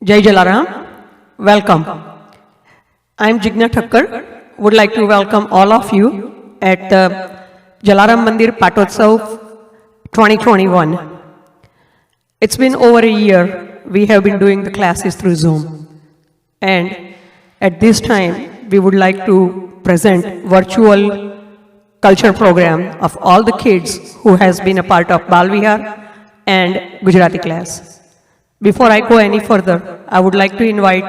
Jai Jalaram, welcome. I am Jigna Thakkar, would like to welcome all of you at the Jalaram Mandir Patotsav 2021. It's been over a year we have been doing the classes through Zoom, and at this time we would like to present virtual culture program of all the kids who has been a part of Bal Vihar and Gujarati class. Before I go any further, I would like to invite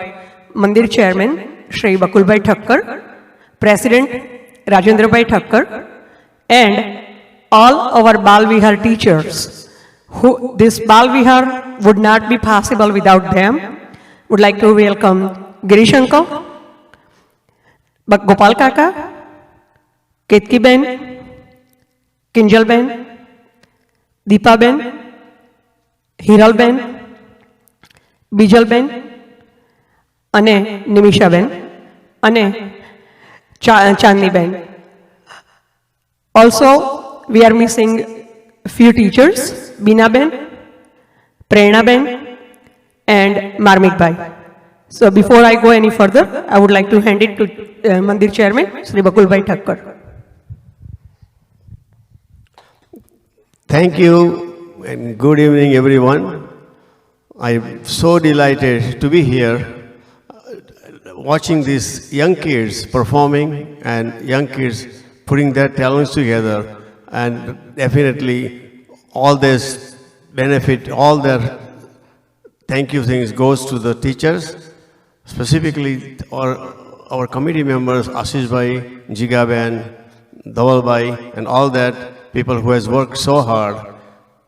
Mandir Chairman Shri Bakulbhai Thakkar, President Rajendra Bhai Thakkar, and all our Bal Vihar teachers. This Bal Vihar would not be possible without them. Would like to welcome Girish Uncle, Gopal Kaka, Ketki Ben, Kinjal Ben, Deepa Ben, Hiral Ben, Bijal Ben, અને નિમિષા બેન અને ચાંદની બેન. Also, we are missing few teachers, Bina Ben, Prerna Ben, and Marmik Bhai. So before I go any further, I would like to hand it to Mandir Chairman, Sri Bakulbhai Thakkar. Thank you and good evening everyone. I'm so delighted to be here watching these young kids performing and young kids putting their talents together, and definitely all this benefit, all their thank you things goes to the teachers, specifically our committee members Ashish Bhai, Jiga Ben, Dhawal Bhai, and all that people who has worked so hard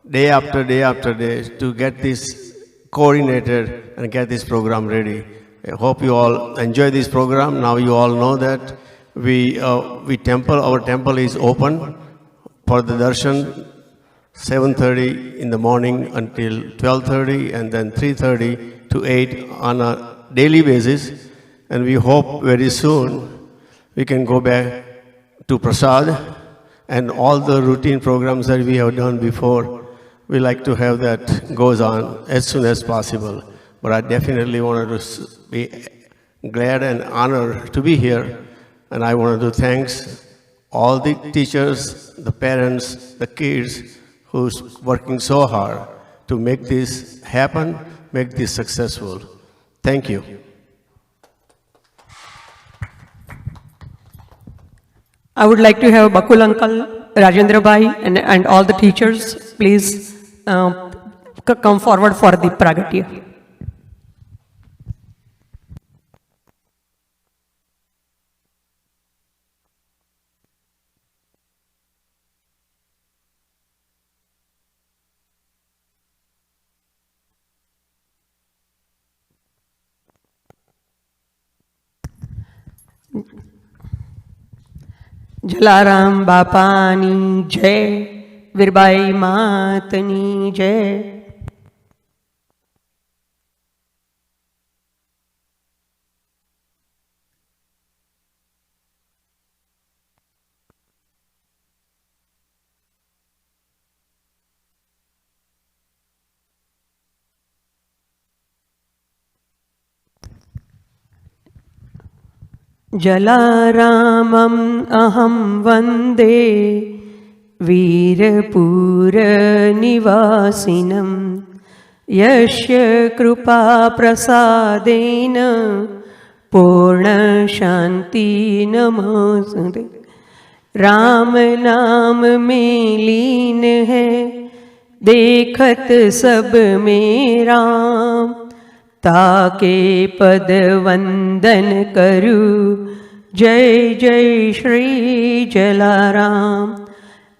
day after day to get this coordinated and get this program ready. I hope you all enjoy this program. Now you all know that our temple is open for the darshan 7:30 in the morning until 12:30, and then 3:30 to 8 on a daily basis. And we hope very soon we can go back to Prasad and all the routine programs that we have done before. We like to have that goes on as soon as possible. But I definitely wanted to be glad and honored to be here. And I wanted to thank all the teachers, the parents, the kids who's working so hard to make this happen, make this successful. Thank you. I would like to have Bakul Uncle, Rajendra Bhai, and all the teachers, please come forward for the Pragatya. Jalaram Bapani Jai, Virbai Matani Jai. Jalaramam aham vande वीरपुरनिवासिनं यस्य कृपा प्रसादेन पूर्णशान्तिनमोऽस्तुते. राम नाम में लीन है देखत सब में राम, ताके पद वंदन करूं जय जय श्री जलाराम.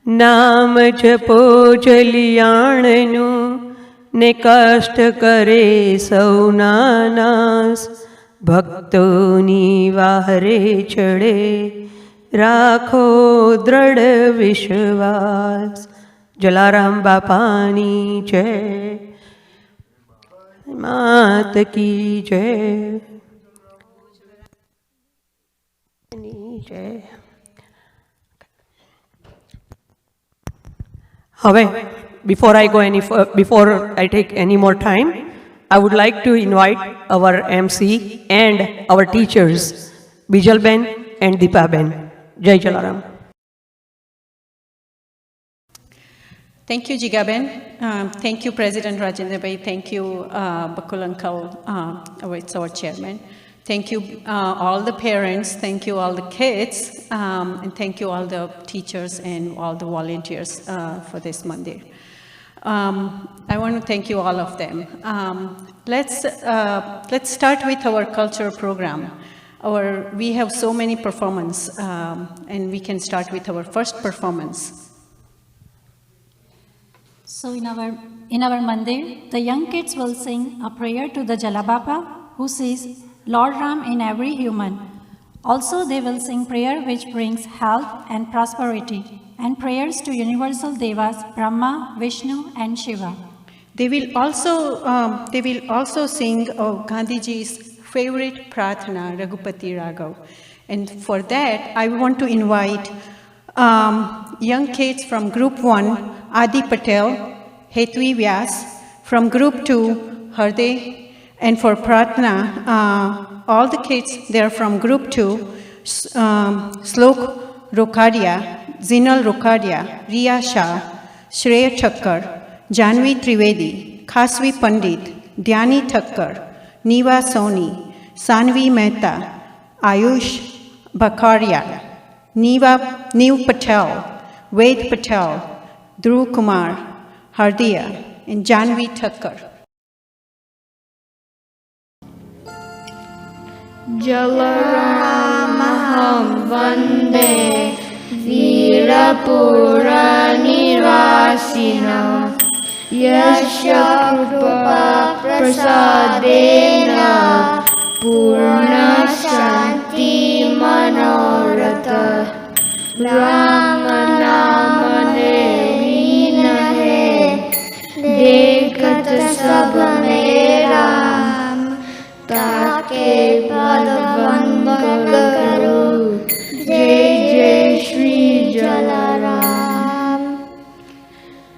नाम जपो जलियाणनु ने कष्ट करे सौना नास, भक्तोनी वाहरे चढ़े राखो दृढ़ विश्वास. जलाराम बापानी जय, मात की जय जय. However, before I take any more time, I would like to invite our MC and our teachers, Bijal Ben and Deepa Ben. Jai Jalaram. Thank you, Jigaben. Thank you, President Rajendra Bhai. Thank you, Bakul Uncle, it's our chairman. Thank you, all the parents. Thank you, all the kids. And thank you, all the teachers and all the volunteers for this mandir. I want to thank you, all of them. Let's start with our cultural program. We have so many performance, and we can start with our first performance. So in our mandir, the young kids will sing a prayer to the Jalabapa, who sees Lord Ram in every human. Also, they will sing prayer which brings health and prosperity, and prayers to universal devas Brahma, Vishnu, and Shiva. They will also sing Gandhiji's favorite prarthana, Raghupati Raghav. And for that, I want to invite young kids from Group 1, Adi Patel, Hetvi Vyas, from Group 2, Harday, and for Pratna, all the kids, they are from Group 2, Slok Rokadia, Zinal Rokadia, Riya Shah, Shreya Thakkar, Janvi Trivedi, Khasvi Pandit, Dhyani Thakkar, Niva Soni, Sanvi Mehta, Ayush Bakaria, Neev Patel, Ved Patel, Dhruv Kumar, Hardiya, and Janvi Thakkar. Jalaramaham Vande Veerapura Nirasina Yasya Krupa Prasadena Purna Shanti Manoratha Rama Namane Vinahe Dekhat Sab Meram Take Padavanga Karu Jai Jai Shri Jalaram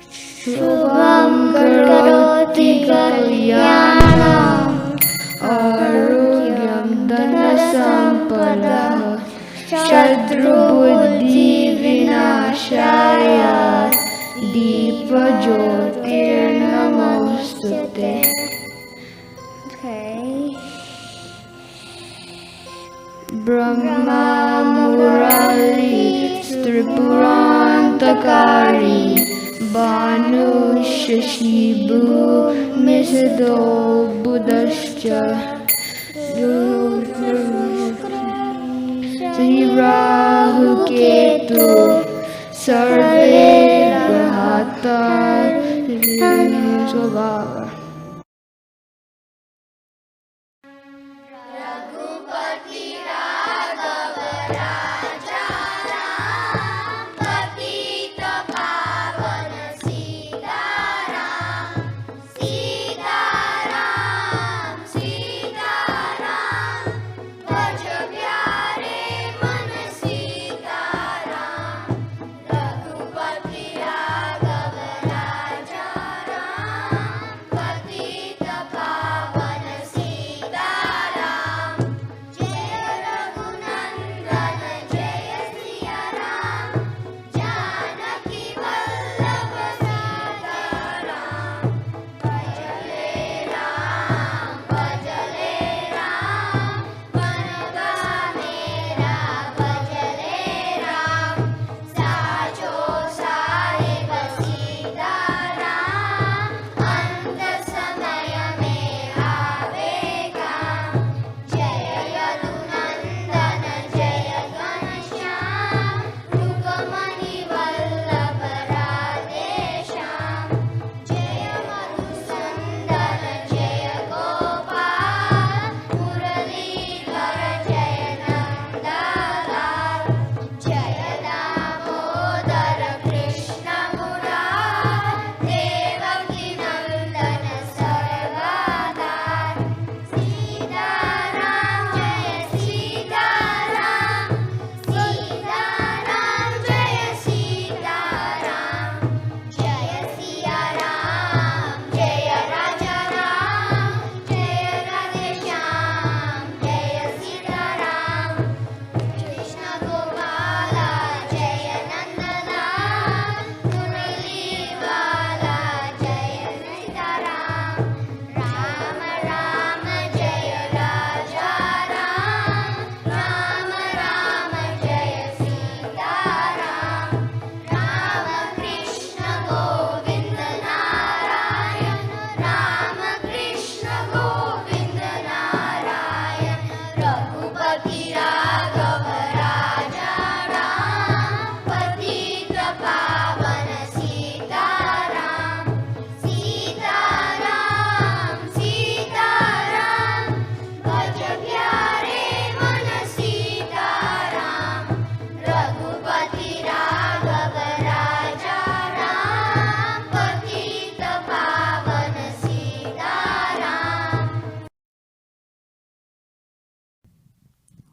Shubham Karoti Kalyanam Arugyam Dana Sampada Shatru Buddhi Vinashaya Deepa Jyotir Namostute. Okay. Brahma Murali Tripurantakari Banu Shashibu Misado Buddhascha Sri Rahu Ketu Sarve Grahata Svabhava. Ragupati Raghav Raja Ram,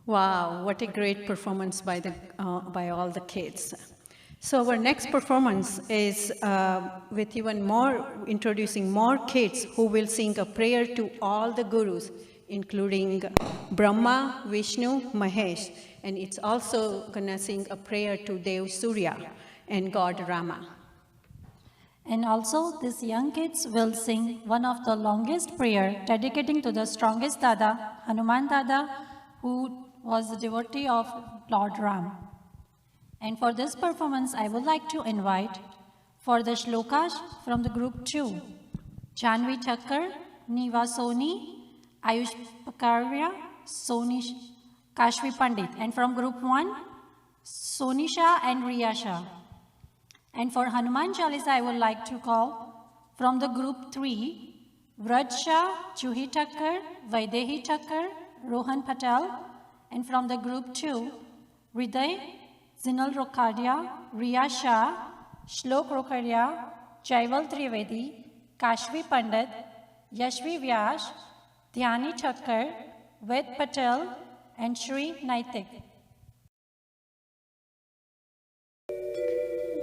Wow, what a great performance by all the kids. So our next performance is with even more, introducing more kids who will sing a prayer to all the gurus, including Brahma, Vishnu, Mahesh, and it's also gonna sing a prayer to Dev Surya and God Rama. And also, these young kids will sing one of the longest prayer dedicating to the strongest Dada, Hanuman Dada, who was a devotee of Lord Ram. And for this performance, I would like to invite for the shlokas from the group 2, Janvi Thakkar, Niva Soni, Ayush Pakaria, Soni Kashvi Pandit. And from group 1, Sonisha and Riyasha. And for Hanuman Chalisa, I would like to call from the group 3, Vraj Shah, Juhi Thakkar, Vaidehi Thakkar, Rohan Patel. And from the group 2, Hriday, Zinal Rokhadia, Riya Shah, Shlok Rokhadia, Jaival Trivedi, Kashvi Pandit, Yashvi Vyas, Dhyani Thakkar, Ved Patel, and Shri Naitik.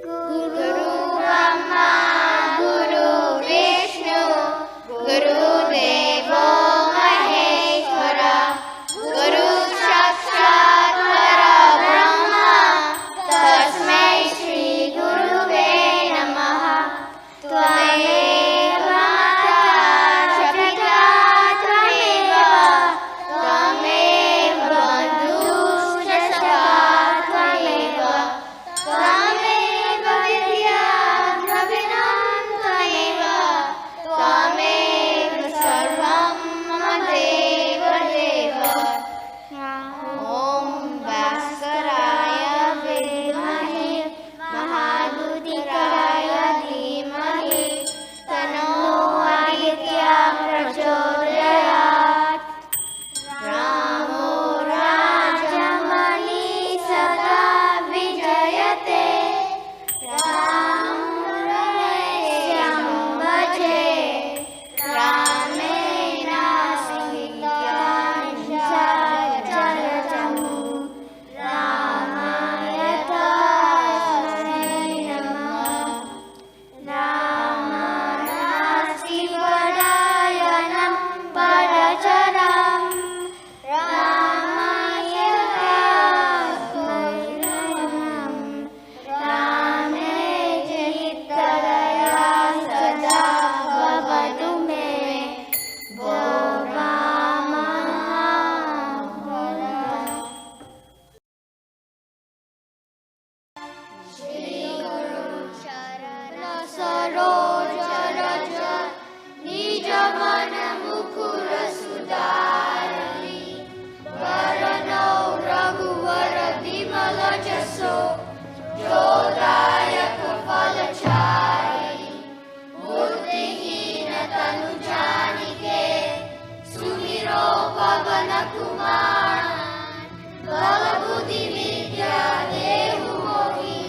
Guru Brahma, Guru Vishnu, Guru Devo Maheshwara, Guru Sakshat Parabrahma, Tasmai Shri Guruve Namaha, Tvameva Mata Pita Tvameva, Tvameva Bandhuscha Sakha Tvameva, Tvameva Vidya Dravinam Tvameva, Tvameva Sarvam Mama Deva Deva. Om Bhaskaraya Vidmahi Mahadudikaya Dhimahi Tano Aditya Prachodayat. Ramo Rajamani Sada Vijayate, Ramo Ramesyam Bhaje, Ramena Sihityan Jalajamu, Ramayata Namah, Ramanasti Padayanam Padacharam, Ramaya Smaranam, Rame Jaitaraya Sada Bhavatu Me, Bo Rama Bhala. Shri Guru Charana Saroja Raja, Nija Mana Mukura Sudari, Varanau Raghuvar Bimala Jaso, Jodaya Kapalachari, Buddhihina Tanu Janike, Sumiro Pavana Kumar, Balabuddhi Vidya Dehu Mohi,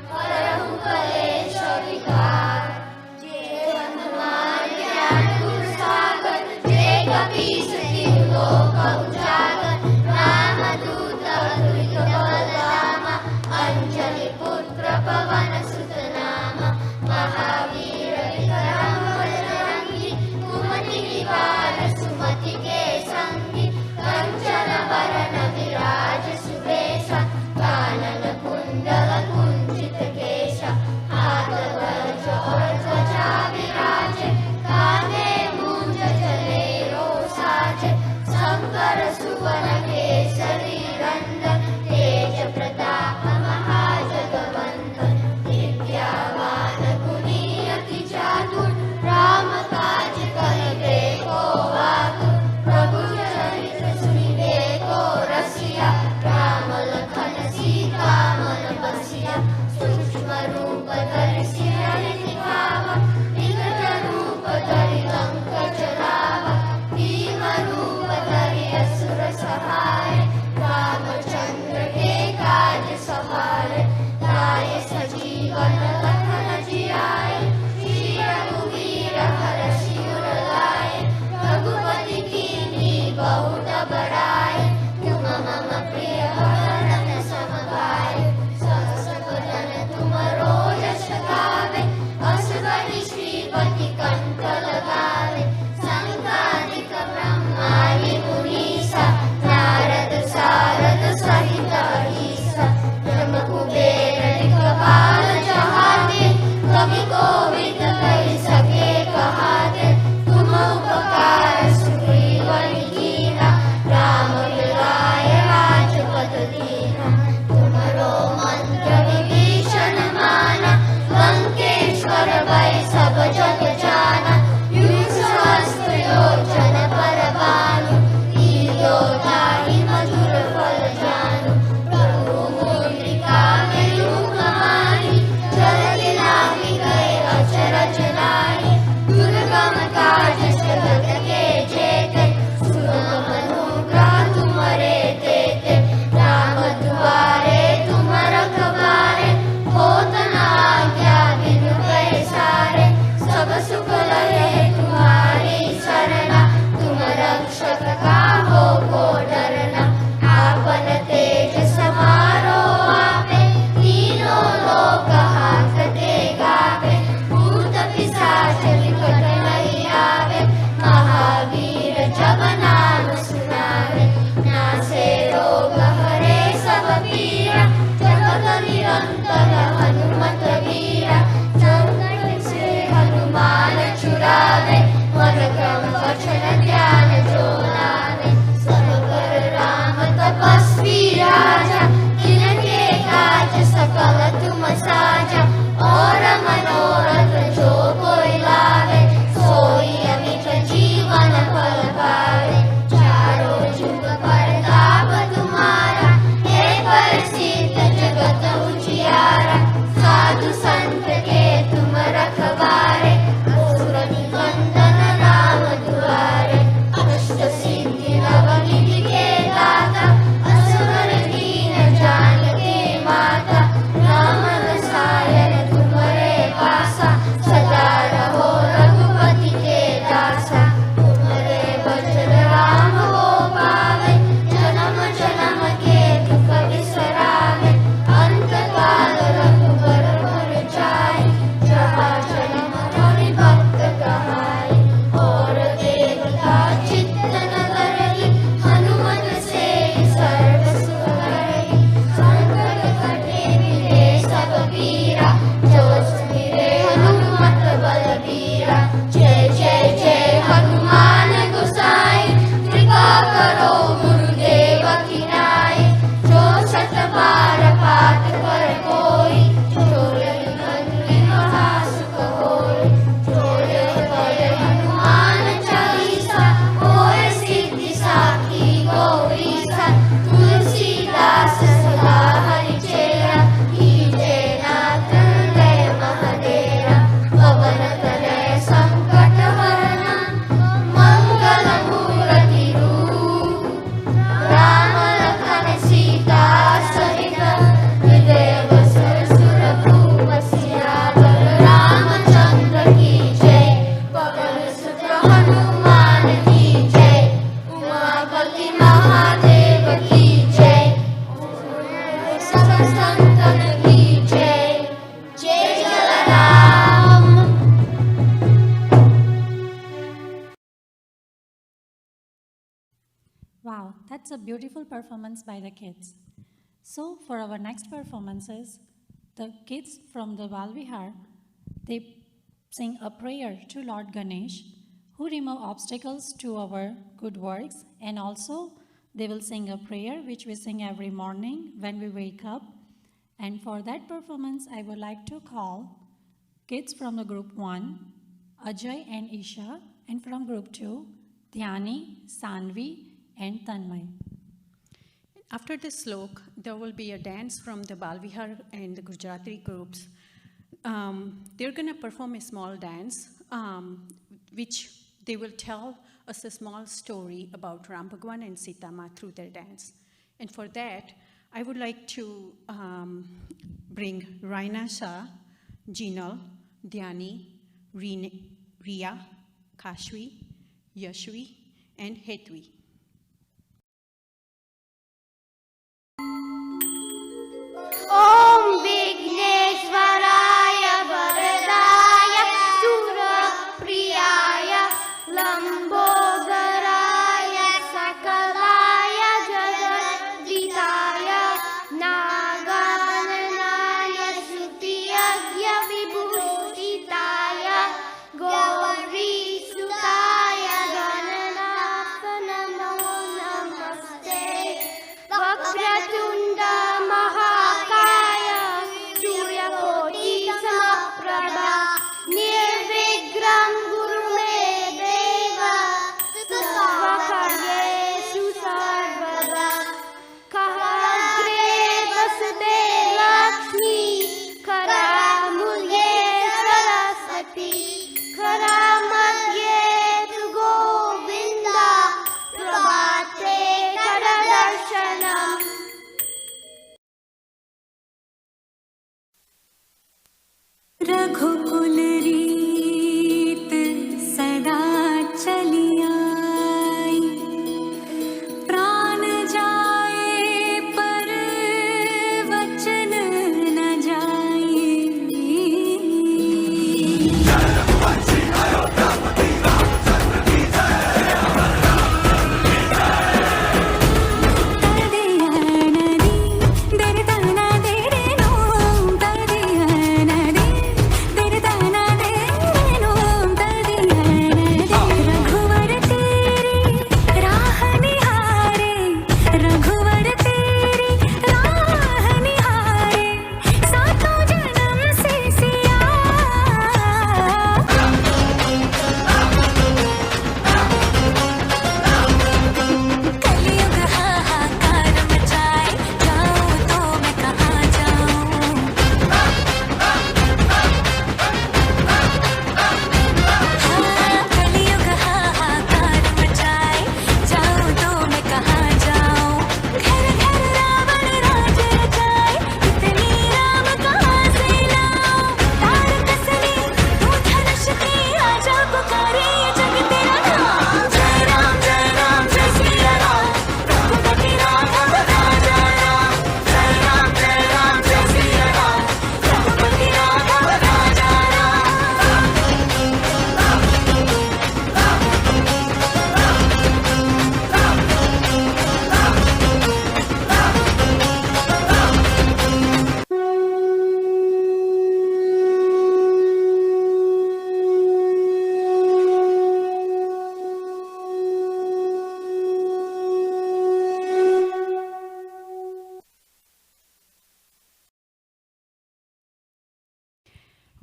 Parahu Kalesha Vikar, Hanuman Gyan Gur Sagar, Jai Kapi Sati Loka Ujagar, Ramaduta Adurika Baladama, Anjali Putra Pavana Sutanama, Mahavira Vikarama Vajarangi, Kumati Nivara Sumati Ke Sangi, Kanchana Varana Viraja Subesa, Kanana Kundala Kunchita Kesha, Hatavaja Ortvaja Viraje, Kane Munja Jale Rosaje, Sankara Suvana Kesari Randa, Teja Pratapa Mahajagavanta, Nityavana Guniyati Chatur, Rama Kaj Kalave Kovatur, Prabhu Charitra Suniveko Rasya, Rama Lakhana Sita Manapasya, Sukshma Rupa Dharisya Nitikava, Nikata Rupa Dhari Lanka Charava, Bhima Rupa Dhari Asura Sahaya, Rama Wow, that's a beautiful performance by the kids. So for our next performances, the kids from the Valvihar, they sing a prayer to Lord Ganesh, who remove obstacles to our good works, and also they will sing a prayer which we sing every morning when we wake up. And for that performance, I would like to call kids from the group 1, Ajay and Isha, and from group 2, Dhyani, Sanvi, and Tanmay. After this slok, there will be a dance from the Balvihar and the Gujarati groups. They're going to perform a small dance, which they will tell us a small story about Ram Bhagwan and Sita Ma through their dance. And for that, I would like to bring Raina Shah, Jinal, Dhyani, Riya, Kashvi, Yashvi, and Hetwi. ॐ विघ्नेश्वराय वरदाय सुरप्रियाय लम्बोदराय सकलाय जगद्विताय नागाननाय श्रुतियज्ञविभूषिताय गौरीसुताय गणनाथ नमो नमस्ते वक्रतुण्ड महाकाय सूर्यकोटि समप्रभा निर्विघ्नं कुरु मे देव सर्वकार्येषु सर्वदा खगाग्रे वसते लक्ष्मी करामूले सरस्वती करामध्ये तु गोविन्द प्रभाते करदर्शनम् रघुकुल रीत सदा चली आई, प्राण जाए पर वचन न जाए। तदिया नदी दरदाना दे रे नो, तदिया नदी दरदाना दे रे नो, तदिया नदी। रघुवर तेरी राह निहारे, रघुवर तेरी राह निहारे, सातों जन्म से सिया। कलयुग हाहाकार मचाए, जाऊं तो मैं कहाँ जाऊं। कलयुग हाहाकार मचाए, जाऊं तो मैं कहाँ जाऊं। घर घर रावण राज रचाए, इतनी राम कहाँ से लाऊं। तार कसने तू धनुष की, आजा पुकारे ये जग तेरा नाम। जय राम जय सिया राम, रघुपति राघव राजा राम। जय राम जय सिया राम, रघुपति राघव राजा Ram.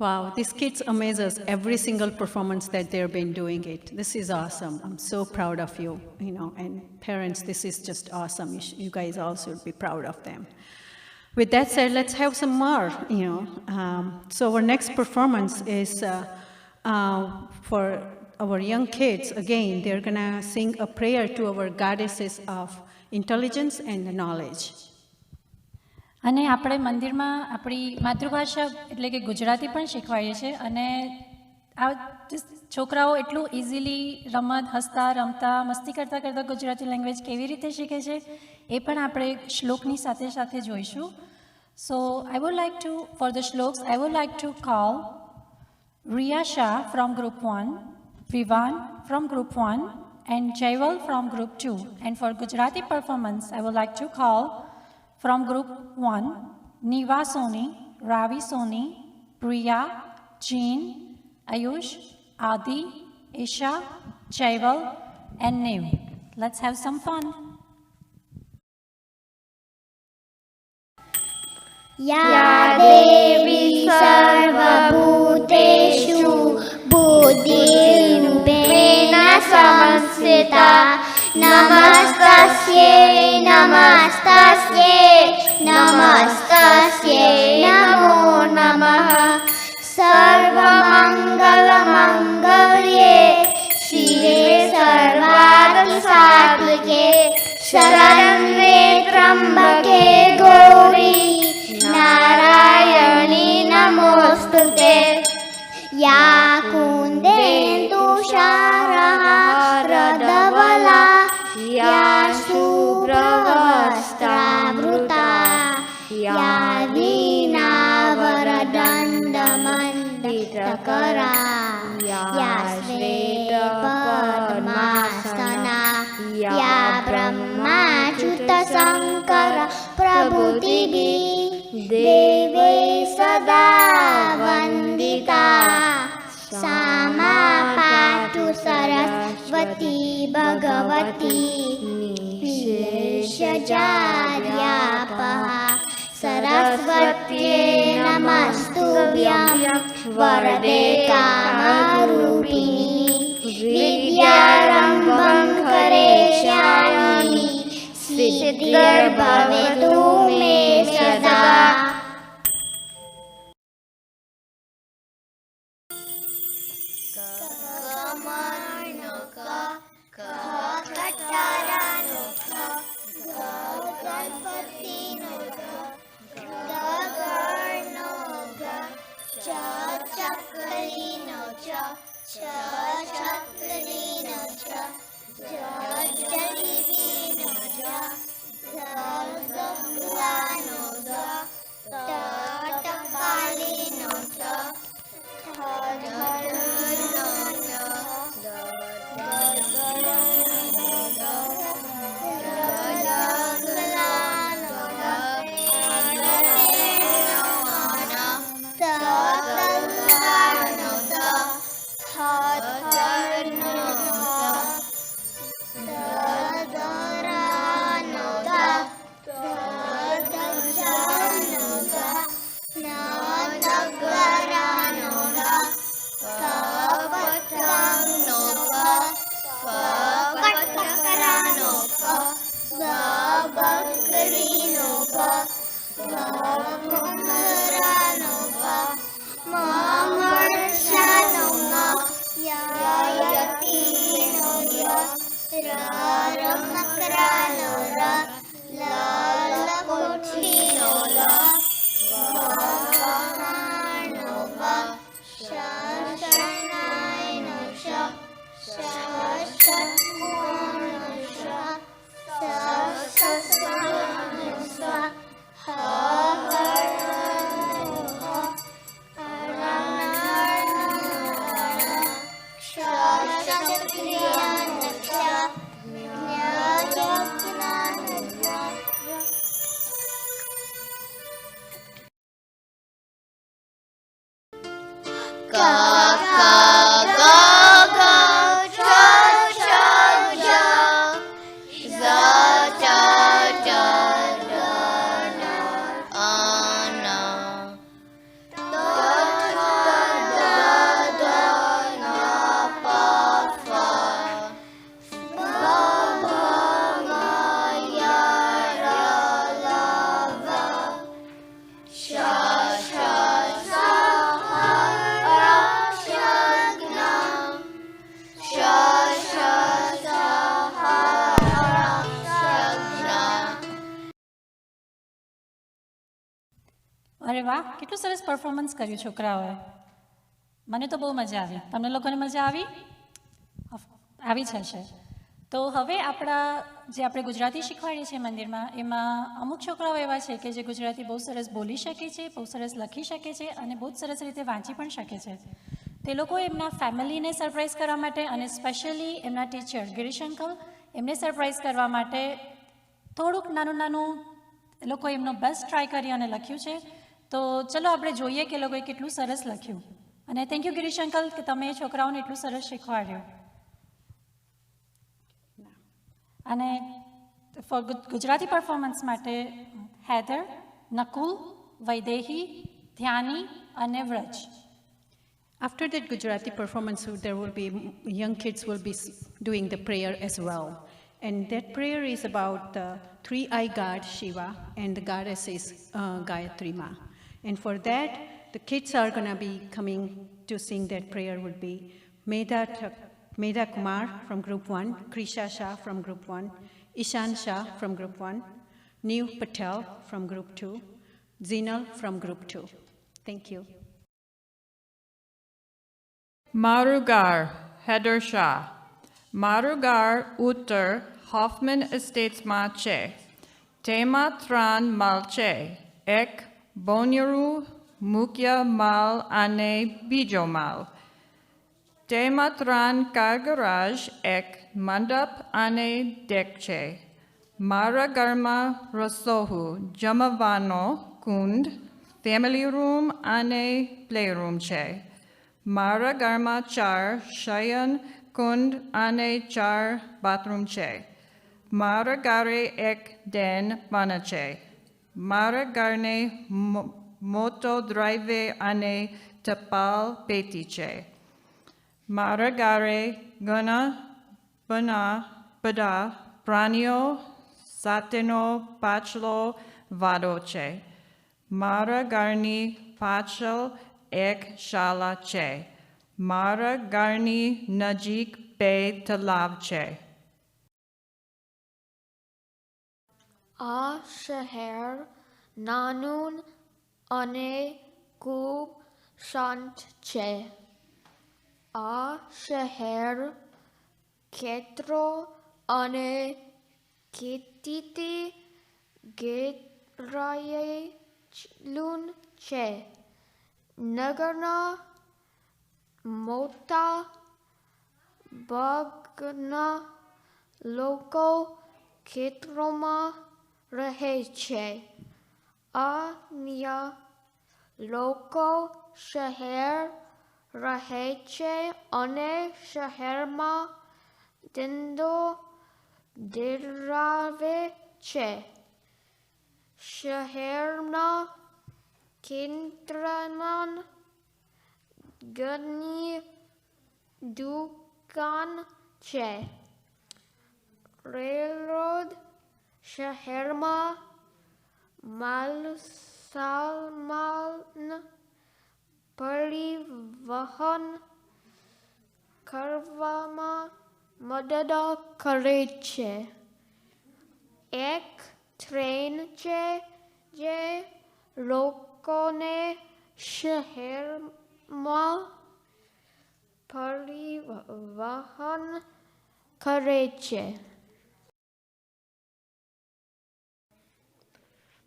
Wow, these kids amaze us every single performance that they've been doing it. This is awesome. I'm so proud of you, and parents, this is just awesome. You guys all should be proud of them. With that said, let's have some more, So our next performance is for our young kids. Again, they're gonna sing a prayer to our goddesses of intelligence and knowledge. અને આપણે મંદિરમાં આપણી માતૃભાષા એટલે કે ગુજરાતી પણ શીખવાડીએ છીએ અને આ છોકરાઓ એટલું ઇઝીલી રમત હસતા રમતા મસ્તી કરતાં કરતાં ગુજરાતી લેંગ્વેજ કેવી રીતે શીખે છે એ પણ આપણે શ્લોકની સાથે સાથે જોઈશું. So I would like to for the shlokas I would like to call Riya Shah from group 1, Vivan from group 1, and Jaival from Group 2. And for Gujarati performance, I would like to call from Group 1, Niva Soni, Ravi Soni, Priya, Jean, Ayush, Adi, Isha, Jaival, and Nev. Let's have some fun. या देवी सर्वभूतेषु बुद्धिरूपेण संस्थिता नमस्तस्यै नमस्तस्यै नमस्तस्यै नमो नमः सर्वमङ्गलमङ्गल्ये शिवे सर्वार्थसाधिके शरण्ये त्र्यम्बके गौरी नारायणी नमोस्तुते या कुन्देन्दुशारहारधवला या शुभ्रवस्त्रावृता या वीणावरदण्डमण्डितकरा या श्वेतपद्मासना या ब्रह्माच्युतशङ्कर प्रभृतिभिः देवे सदा वन्दिता सा मा पातु सरस्वती भगवती निःशेषजाड्यापहा सरस्वत्यै नमस्तुभ्यं वरदे कामरूपिणी विद्यारम्भं करिष्यामि सिद्धिर्भवतु मे सदा અરે વાહ, કેટલું સરસ પરફોર્મન્સ કર્યું છોકરાઓએ. મને તો બહુ મજા આવી. તમને લોકોને મજા આવી? આવી જ હશે. તો હવે આપણે ગુજરાતી શીખવાડીએ છીએ મંદિરમાં, એમાં અમુક છોકરાઓ એવા છે કે જે ગુજરાતી બહુ સરસ બોલી શકે છે, બહુ સરસ લખી શકે છે અને બહુ જ સરસ રીતે વાંચી પણ શકે છે. તે લોકો એમના ફેમિલીને સરપ્રાઈઝ કરવા માટે અને સ્પેશિયલી એમના ટીચર ગિરીશ અંકલ એમને સરપ્રાઈઝ કરવા માટે થોડુંક નાનું એ લોકો એમનો બેસ્ટ ટ્રાય કરી અને લખ્યું છે. તો ચલો આપણે જોઈએ કે એ લોકોએ કેટલું સરસ લખ્યું. અને થેન્ક યુ ગિરીશ અંકલ કે તમે એ છોકરાઓને એટલું સરસ શીખવાડ્યું. અને ફોર ગુજરાતી પરફોર્મન્સ માટે હેધર, નકુલ, વૈદેહી, ધ્યાની અને Vraj. After that Gujarati performance, there will be young kids will be doing the prayer as well. And that prayer is about the three-eye god Shiva and the goddess is Gayatri Ma. And for that, the kids are going to be coming to sing that prayer would be Medha Kumar from Group 1, Krisha Shah from Group 1, Ishan Shah from Group 1, Neev Patel from Group 2, Zinal from Group 2. Thank you. Marugar, Heather Shah. Marugar Uttar Hoffman Estates Mache. Tema Tran Malche. Ek Bonyaru Mukya Mal Ane Bijo Mal. Tema Tran Kagaraj Ek Mandap Ane Dekche. Maragarma Rasohu Jamavano Kund. Family Room Ane Playroom Che. Mara Garma Char Shayan Kund Ane Char Bathroom Che. Mara Gare Ek Den Manache. Mara Garne Moto Drive Ane Tapal Peti Che. Mara Gare Gana Bana Bada Pranio Sateno Pachlo Vadoche. Mara Garni Pachal Ek Shala Che. Mara Garni Najik Be Talav Che. આ શહેર નાનું અને ખૂબ શાંત છે. આ શહેર ખેતરો અને ખેતીથી ઘેરાયેલું છે. નગરના મોટા ભાગના લોકો ખેતરોમાં રહે છે. અન્ય લોકો શહેર રહે છે અને શહેરમાં ધંધો ધરાવે છે. શહેરના કેન્દ્રમાં ઘણી દુકાન છે. રેલરોડ શહેરમાં માલસામાન પરિવહન કરવામાં મદદ કરે છે. એક ટ્રેન છે જે લોકોને શહેરમાં પરિવહન કરે છે.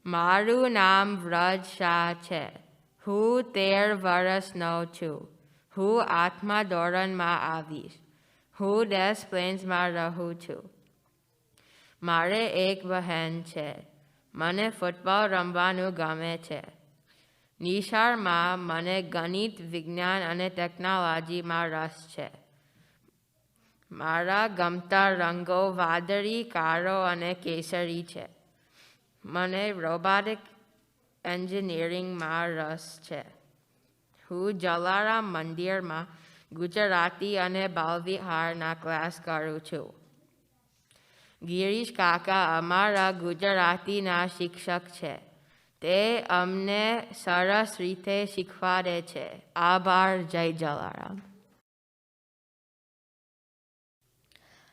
મારું નામ વ્રજ શાહ છે. હું 13 વર્ષનો છું. હું 8મા ધોરણમાં આવીશ. હું ડેસ પ્લેન્સમાં રહું છું. મારે એક બહેન છે. મને ફૂટબોલ રમવાનું ગમે છે. નિશાળમાં મને ગણિત, વિજ્ઞાન અને ટેકનોલોજીમાં રસ છે. મારા ગમતા રંગો વાદળી, કાળો અને કેસરી છે. મને રોબોટિક એન્જિનિયરિંગમાં રસ છે. હું જલારામ મંદિરમાં ગુજરાતી અને બાલવિહારના ક્લાસ કરું છું. ગિરીશ કાકા અમારા ગુજરાતીના શિક્ષક છે. તે અમને સરસ રીતે શીખવાડે છે. આભાર. જય જલારામ.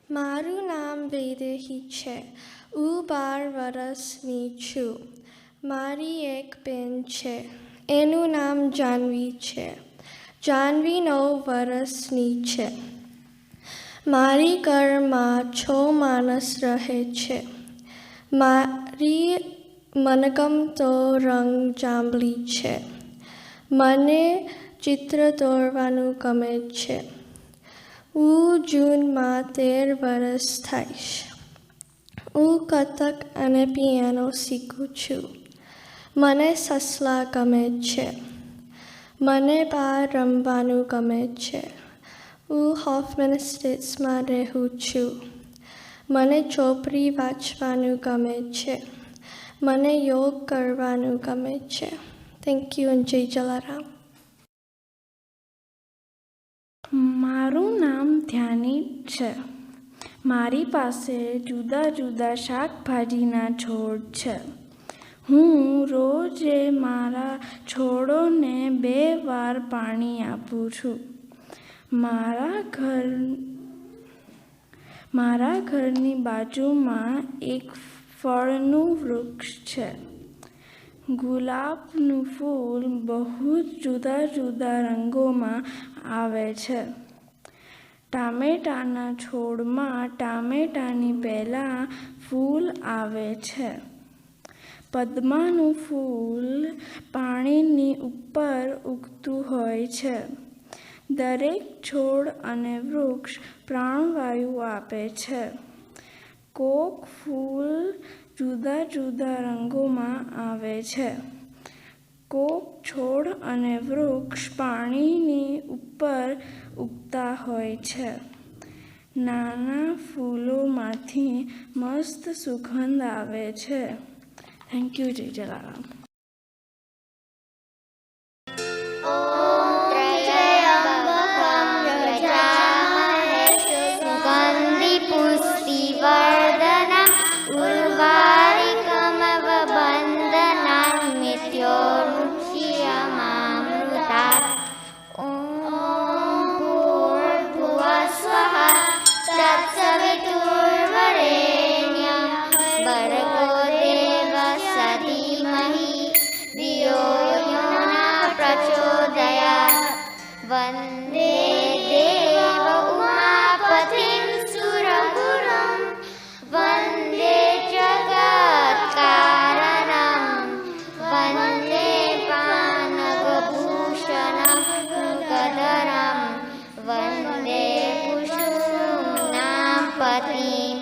મારું નામ વૈદેહી છે. હું 12 વર્ષની છું. મારી એક બેન છે. એનું નામ જાનવી છે. જાનવી 9 વર્ષની છે. મારી ઘરમાં 6 માણસ રહે છે. મારી મનગમતો રંગ જાંબલી છે. મને ચિત્ર દોરવાનું ગમે છે. હું જૂનમાં 13 વર્ષ થઈશ. હું કથક અને પિયાનો શીખું છું. મને સસલા ગમે છે. મને બહાર રમવાનું ગમે છે. હું હોફમેન એસ્ટેટ્સમાં રહું છું. મને ચોપડી વાંચવાનું ગમે છે. મને યોગ કરવાનું ગમે છે. થેન્ક યુ અને જય જલારામ. મારું નામ ધ્યાની છે. મારી પાસે જુદા જુદા શાકભાજીના છોડ છે. હું રોજે મારા છોડોને 2 વાર પાણી આપું છું. મારા ઘરની બાજુમાં એક ફળનું વૃક્ષ છે. ગુલાબનું ફૂલ બહુ જુદા જુદા રંગોમાં આવે છે. ટામેટાના છોડમાં ટામેટાની પહેલાં ફૂલ આવે છે. પદ્માનું ફૂલ પાણીની ઉપર ઉગતું હોય છે. દરેક છોડ અને વૃક્ષ પ્રાણવાયુ આપે છે. કોક ફૂલ જુદા જુદા રંગોમાં આવે છે. કોક છોડ અને વૃક્ષ પાણીની ઉપર ઉગતા હોય છે. નાના ફૂલોમાંથી મસ્ત સુગંધ આવે છે. Thank you. જય જલારામ. वन्दे देव उमापतिं सुरगुरुं वन्दे जगत्कारणं वन्दे पानगभूषणं गदरं वन्दे कुसुम्नां पतिं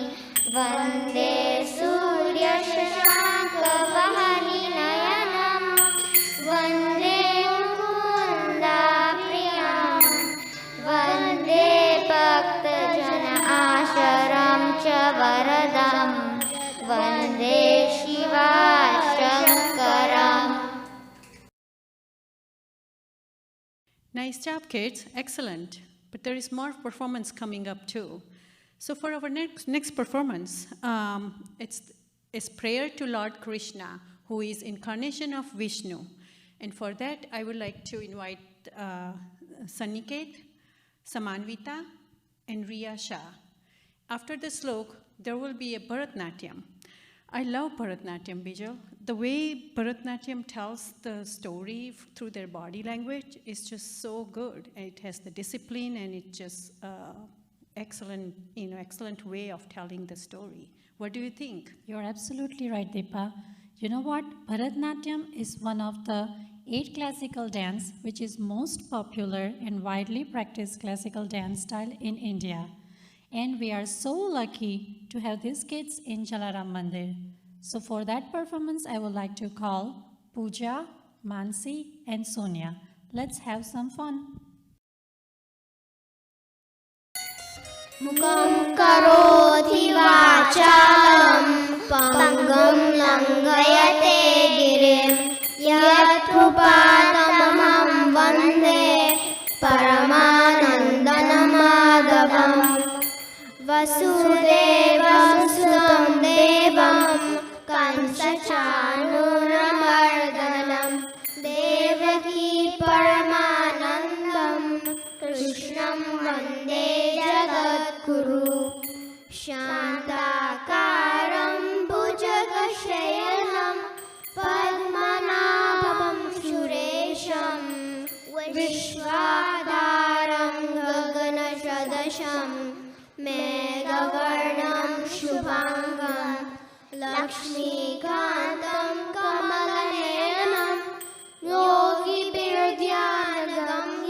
वन्दे सूर्यशशाङ्कवहनिनयनं वन्दे वन्दे भक्तजन आशरं च वरदं वन्दे शिवाशङ्करम्. Nice job, kids. Excellent. But there is more performance coming up too. So for our next performance, it's prayer to Lord Krishna, who is incarnation of Vishnu. And for that, I would like to invite Sanniket, Samanvita, and Riya Shah. After the slok, there will be a Bharatnatyam. I love Bharatnatyam, Bijal. The way Bharatnatyam tells the story through their body language is just so good. It has the discipline and it's just excellent, excellent way of telling the story. What do you think? You're absolutely right, Deepa. You know what? Bharatnatyam is one of the 8 classical dance which is most popular and widely practiced classical dance style in India. And we are so lucky to have these kids in Jalaram Mandir. So for that performance, I would like to call Pooja, Mansi, and Sonia. Let's have some fun. मुखं करोति वाचालं पङ्गुं लङ्घयते गिरिं यत्कृपातमहं वन्दे परमानन्दमाधवम् वसुदेवं सुतं देवं कंसचाणूरमर्दनं देवकी परमानन्दं कृष्णं वन्दे जगद्गुरु शान्ताकारं भुजगशयनं पद्मनाभं सुरेशं विश्वाधारं गगनसदृशं मेघवर्णं शुभाङ्गं लक्ष्मीकान्तं कमलनयनं योगिभिर्ध्यानगम्यं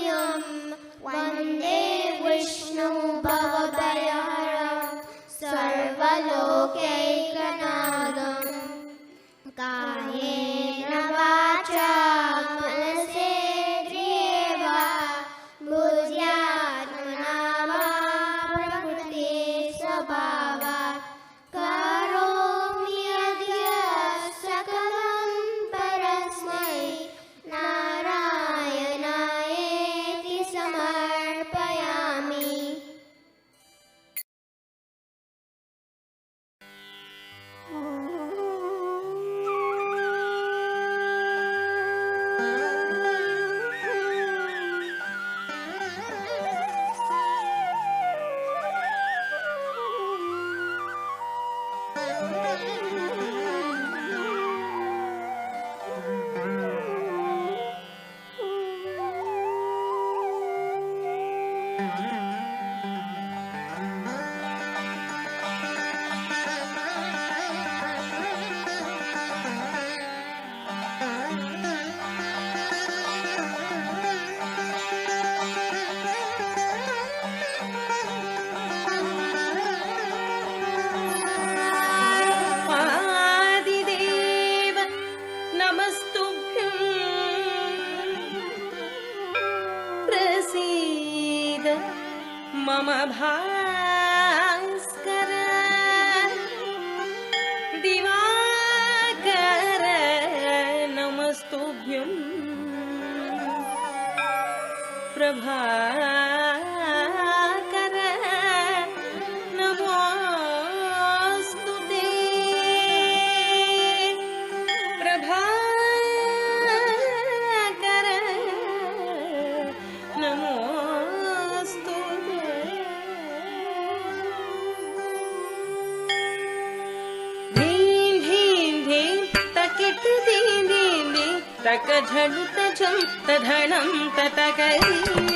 तक झनु तझम तधणम ततकरी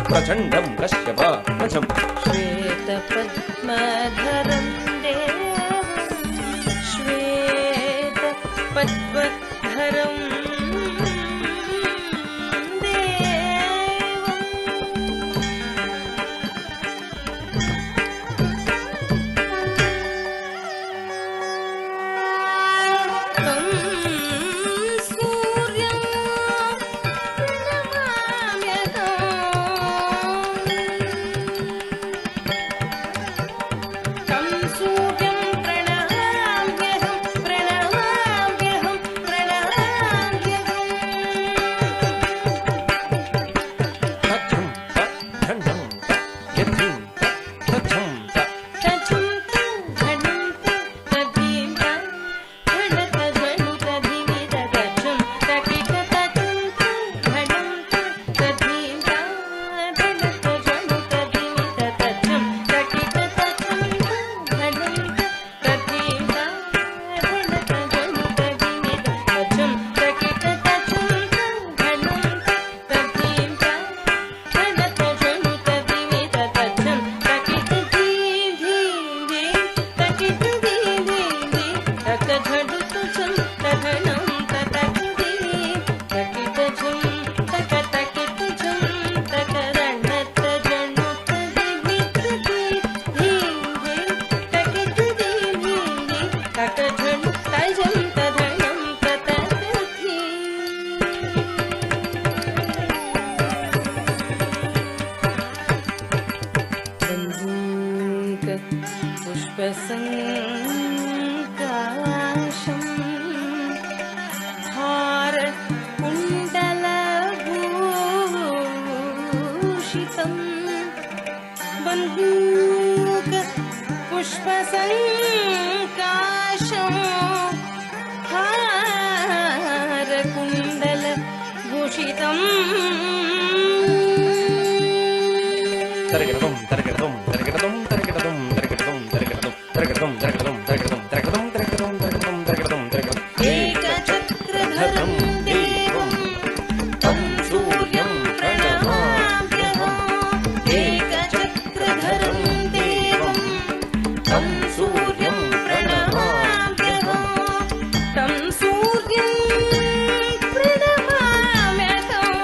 प्रचंडम कश्यपामचम श्वेतपद्मधरं देवं श्वेतपद्मधरं पुष्पसङ्काशम् हारकुण्डलभूषितं बन्धूक पुष्पसङ्काशम् हारकुण्डलभूषितम् Tarikadum, tarikadum, tarikadum, tarikadum, tarikadum, tarikadum, tarikadum, tarikadum, tarikadum, tarikadum, tarikadum, tarikadum, tarikadum, tarikadum. एकचक्रधरं देवं तं सूर्यं प्रणमाम्यहम् एकचक्रधरं देवं तं सूर्यं प्रणमाम्यहम् तं सूर्यं प्रणमाम्यहम्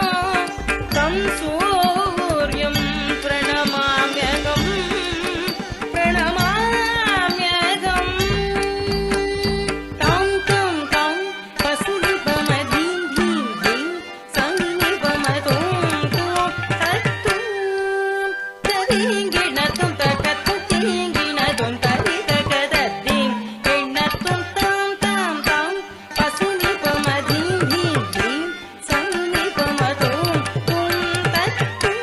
तं सूर्यं प्रणमाम्यहम् प्रणमाम्यहम् तं तं तं पशुनिपमधिं धीं धीं संनिपमतुं तुं तत्तुं तदिङ्गिणतुं तकत्तुतिङ्गिणतुं तदितकदद्दिं गिणतुं तं तं तं पशुनिपमधिं धीं धीं संनिपमतुं तुं तत्तुं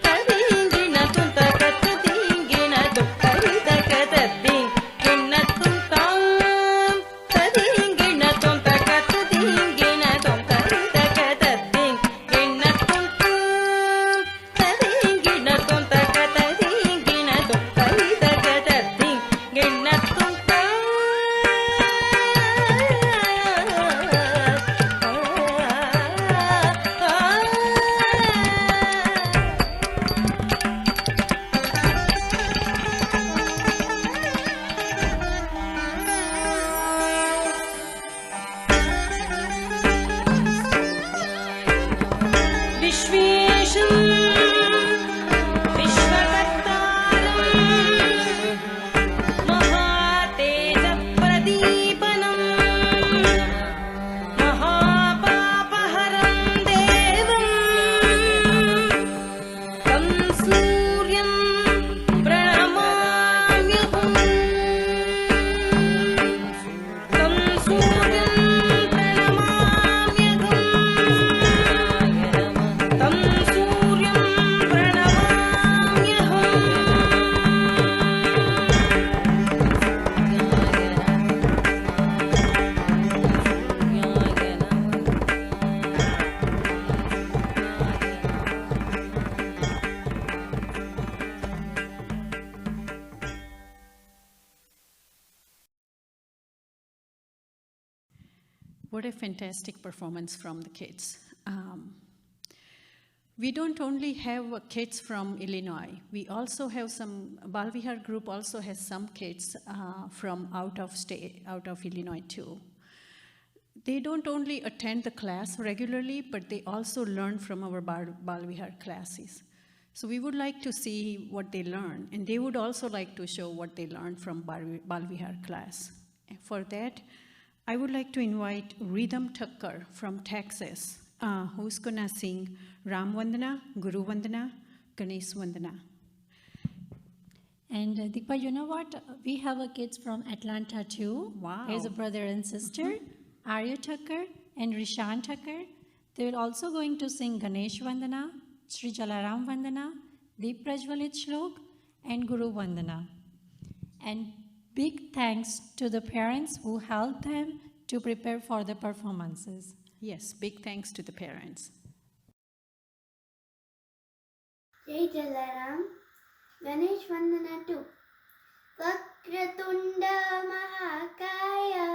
तदिङ्गिणतुं तकत्तुतिङ्गिणतुं तदितकदद्दिं गिणतुं तं तदिङ्गिणतुं तकत्तुतिङ्गिणतुं तदितकदद्दिं गिणतुं तं तदिङ्गिणतुं तकत्तुतिङ्गिणतुं तदितकदद्दिं गिणतुं विश्वेशं विश्वकर्तारं महातेजप्रदीपनं महापापहरं देवं तं सूर्यं प्रणमाम्यहम् तं सूर्यं प्रणमाम्यहम् तं सूर्यं What a fantastic performance from the kids. We don't only have kids from Illinois. We also have some, Balvihar group also has some kids from out of state, out of Illinois too. They don't only attend the class regularly, but they also learn from our Balvihar classes. So we would like to see what they learn, and they would also like to show what they learned from Balvihar class. And for that, I would like to invite Rhythm Thakkar from Texas, who's gonna sing Ram Vandana, Guru Vandana, Ganesh Vandana. And Deepa, you know what? We have a kids from Atlanta too. Wow. There's a brother and sister, Arya Thakkar and Rishan Thakkar. They're also going to sing Ganesh Vandana, Sri Jalaram Vandana, Deep Prajwalit Shlok, and Guru Vandana. And big thanks to the parents who helped them to prepare for the performances. Yes, big thanks to the parents. Jai Jalaram, Ganesh Vandana 2. Vakratunda Mahakaya,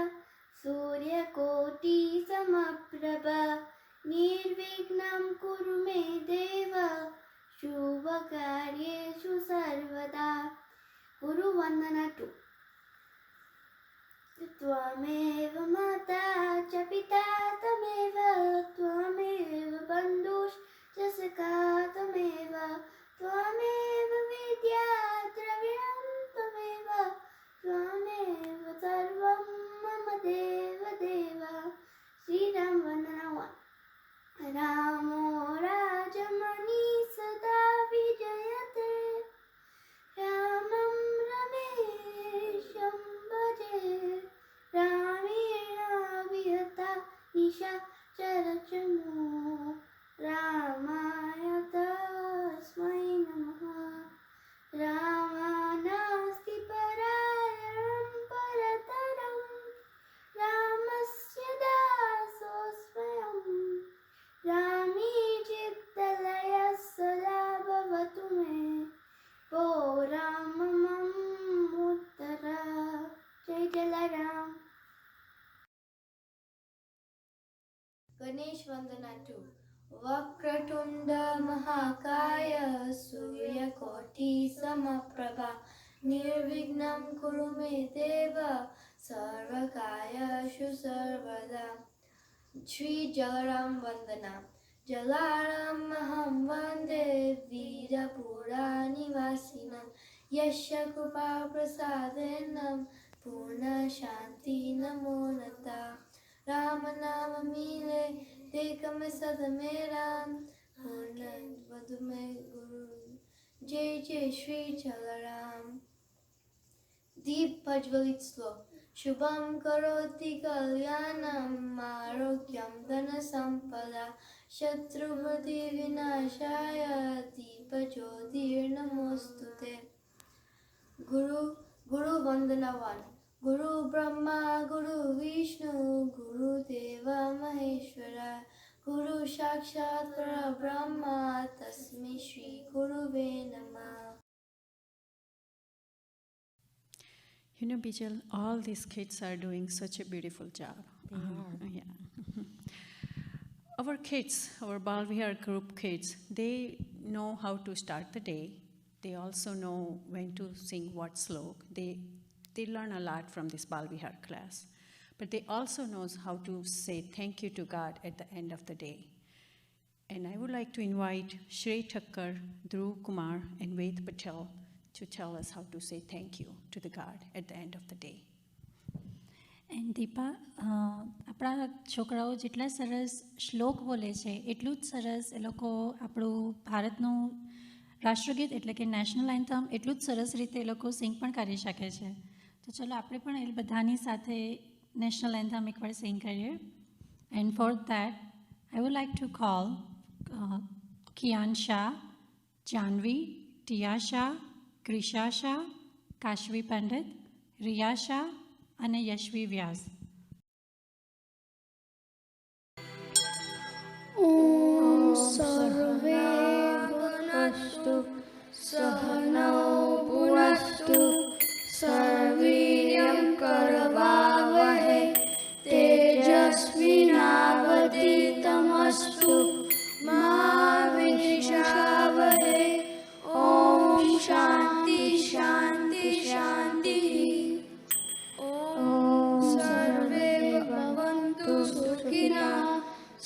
Surya Koti Samaprabha, Nirvignam Kurume Deva, Shubha Karyeshu Sarvada. Guru Vandana 2. Tvameva Mata cha Pita Tameva, Tvameva Bandhush cha Sakha Tameva, Tvameva Vidya Dravyam Tameva, Tvameva Sarvam Mama Deva Deva. Sri Ram Vandana 1. Ramo Rajamani Sada Vijayate, Ramam Rame महाकाय सूर्यकोटिसमप्रभा निर्विघ्नं कुरु मे देव सर्वकार्येषु सर्वदा श्री जलाराम वंदना जलारामहं वन्दे वीरपुरानिवासिनं यस्य कृपा प्रसादेन पूर्णशान्ति नमो नता राम नाम मिले देखम सदमे राम पूर्ण वधु में गुरु जय जय श्री जलाराम दीप प्रज्वलित श्लोक शुभम करोति कल्याणम आरोग्यम धन संपदा शत्रुबुद्धि विनाशाय दीप ज्योतिर्नमोस्तुते गुरु वंदना 1 गुरु ब्रह्मा गुरु विष्णु गुरु देव महेश्वरा गुरु साक्षात् परब्रह्म तस्मै श्री गुरुवे नमः. You know, Bijal, all these kids are doing such a beautiful job. Yeah. Our kids, our Bal Vihar group kids, they know how to start the day. They also know when to sing what slok. They learn a lot from this Bal Vihar class. But they also know how to say thank you to God at the end of the day. And I would like to invite Shrey Thakkar, Dhruv Kumar, and Ved Patel to tell us how to say thank you to the God at the end of the day. And Deepa આપણા છોકરાઓ જેટલા સરસ શ્લોક બોલે છે એટલું જ સરસ એ લોકો આપણું ભારતનું રાષ્ટ્રગીત એટલે કે નેશનલ એન્થમ એટલું જ સરસ રીતે એ લોકો સિંગ પણ કરી શકે છે. તો ચલો આપણે પણ એ બધાની સાથે નેશનલ એન્થમ એકવાર સિંગ કરીએ. And for that I would like to call Kiyan Shah, Janvi, Tiya Shah, Krisha Shah, Kashvi Pandit, Riya Shah અને યશવી વ્યાસ. ॐ सर्वे भुनस्तु सहनौ भुनस्तु सर्वीर्यं करवावहै तेजस्विनावधीतमस्तु मा विद्विषावहै. ॐ शान्ति शान्ति शान्तिः. सर्वे भवन्तु सुखिनः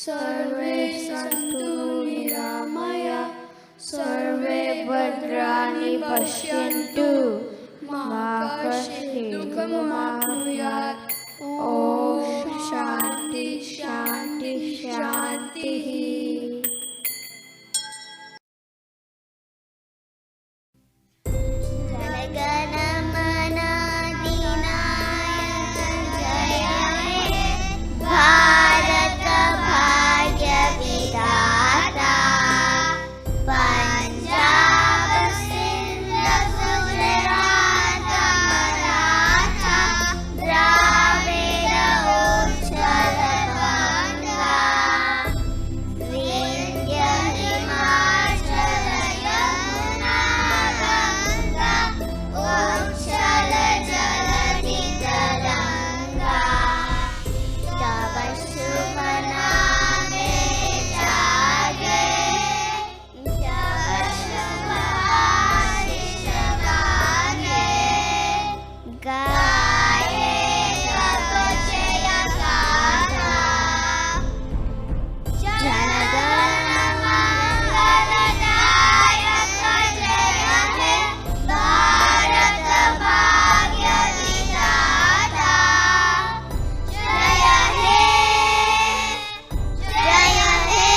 सर्वे सन्तु निरामयाः सर्वे भद्राणि पश्यन्तु मा कश्चित् दुःखमाप्नुयात्. ॐ शान्ति शान्ति शान्तिः. भारत भाग्य विधाता पंजाब सिंध गुजरात मराठा द्राविड़ उत्कल गंगा विंध्य हिमाचल यमुना गंगा उच्छल जलधि तरंगा तब शुभ नामे जागे तब शुभ आशीष मांगे गाए तब जय गाथा जनगण मंगलदायक जय हे भारत भाग्य विधाता जय हे जय हे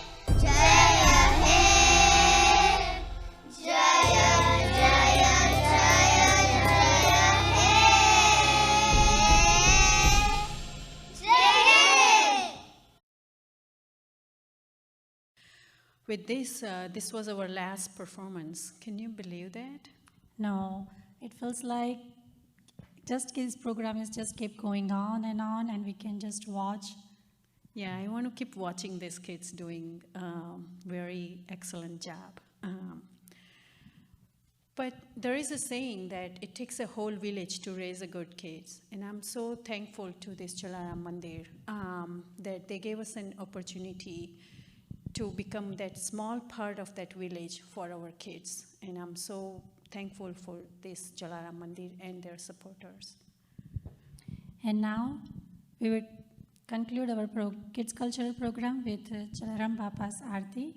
जय हे जय जय जय जय. With this was our last performance. Can you believe that? No, it feels like just this program is just keep going on and we can just watch. Yeah, I want to keep watching these kids doing very excellent job. But there is a saying that it takes a whole village to raise a good kids. And I'm so thankful to this Jalaram Mandir that they gave us an opportunity to become that small part of that village for our kids. And I'm so thankful for this Jalaram Mandir and their supporters. And now we will conclude our kids cultural program with Jalaram Bapa's Aarti.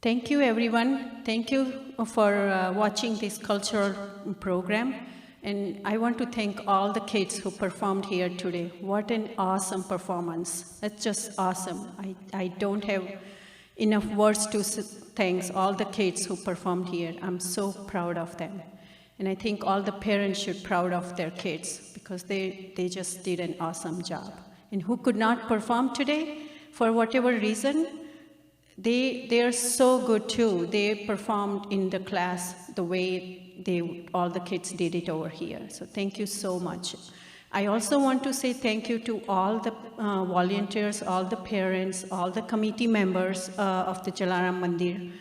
Thank you, everyone. Thank you for watching this cultural program. And I want to thank all the kids who performed here today. What an awesome performance. That's just awesome. I don't have enough words to thank all the kids who performed here. I'm so proud of them. And I think all the parents should be proud of their kids because they just did an awesome job. And who could not perform today, for whatever reason, they are so good too. They performed in the class the way all the kids did it over here. So thank you so much. I also want to say thank you to all the volunteers, all the parents, all the committee members of the Jalaram Mandir,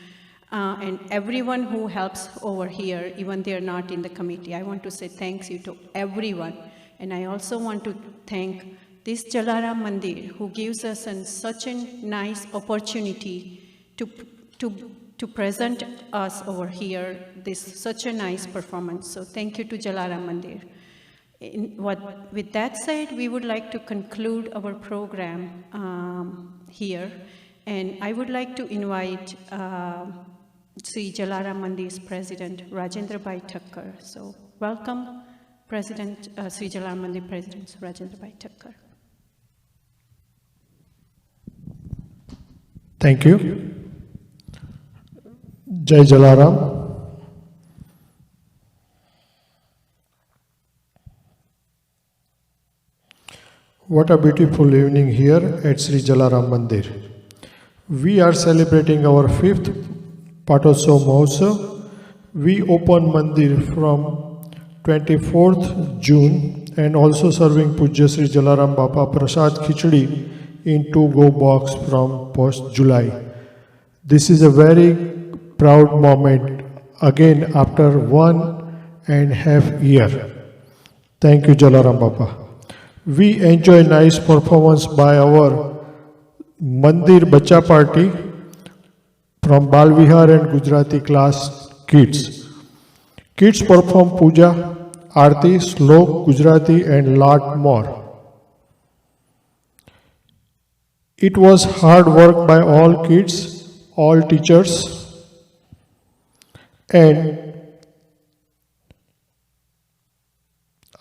and everyone who helps over here, even they're not in the committee. I want to say thanks you to everyone. And I also want to thank this Jalaram Mandir who gives us such a nice opportunity to present us over here such a nice performance. So thank you to Jalaram Mandir. With that said, we would like to conclude our program here. And I would like to invite Sri Jalaram Mandir's President, Rajendra Bhai Thakkar. So welcome, President, Sri Jalaram Mandir President, Rajendra Bhai Thakkar. Thank you. Jai Jalaram. What a beautiful evening here at Sri Jalaram Mandir. We are celebrating our 5th Patotsav Mahotsav. We open Mandir from 24th June and also serving Pujya Sri Jalaram Bapa Prasad Khichdi in 2-go box from post July. This is a very proud moment again after 1.5 years. Thank you, Jalaram Bapa. We enjoy nice performance by our Mandir Bacha Party from Bal Vihar and Gujarati class kids. Kids perform puja, aarti, slok, Gujarati and lot more. It was hard work by all kids, all teachers, and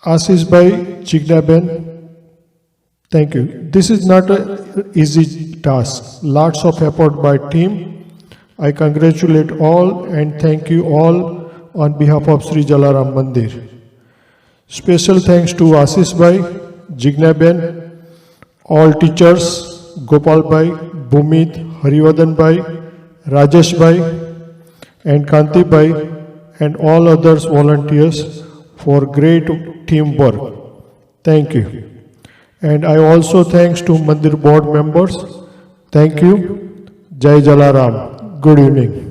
Ashish Bhai, Jigna Ben, thank you. This is not an easy task. Lots of effort by team. I congratulate all and thank you all on behalf of Sri Jalaram Mandir. Special thanks to Ashish Bhai, Jigna Ben, all teachers, Gopal Bhai, Bhumit, Harivadan Bhai, Rajesh Bhai, and Kanti Bhai, and all others volunteers for great teamwork. Thank you. And I also thanks to Mandir board members. Thank you. Jai Jalaram. Good evening.